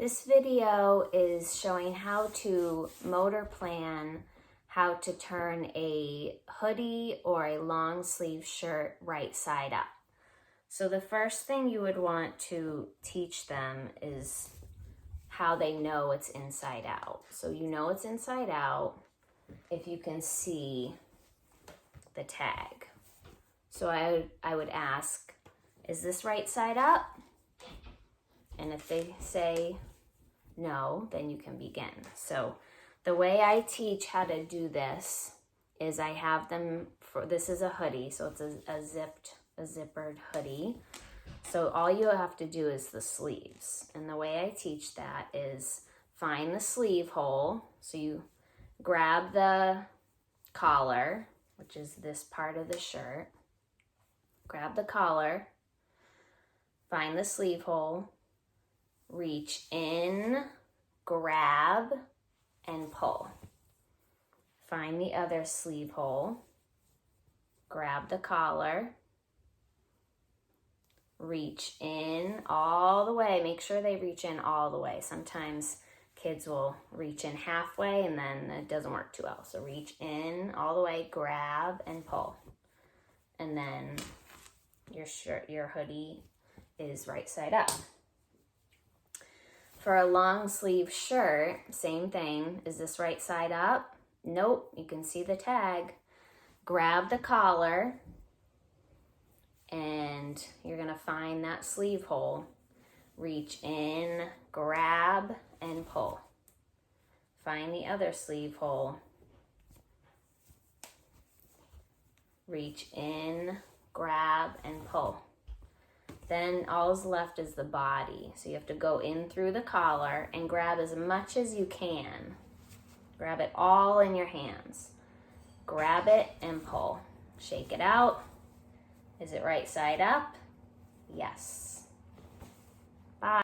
This video is showing how to motor plan how to turn a hoodie or a long sleeve shirt right side up. So the first thing you would want to teach them is how they know it's inside out. So you know it's inside out if you can see the tag. So I would ask, is this right side up? And if they say no, then you can begin. So the way I teach how to do this is I have them this is a hoodie, so it's a zippered hoodie. So all you have to do is the sleeves. And the way I teach that is find the sleeve hole. So you grab the collar, which is this part of the shirt. Grab the collar, find the sleeve hole, reach in, grab, and pull. Find the other sleeve hole, grab the collar, reach in all the way. Make sure they reach in all the way. Sometimes kids will reach in halfway and then it doesn't work too well. So reach in all the way, grab, and pull. And then your hoodie is right side up. For a long sleeve shirt, same thing. Is this right side up? Nope, you can see the tag. Grab the collar and you're gonna find that sleeve hole. Reach in, grab, and pull. Find the other sleeve hole. Reach in, grab, and pull. Then all's left is the body. So you have to go in through the collar and grab as much as you can. Grab it all in your hands. Grab it and pull. Shake it out. Is it right side up? Yes.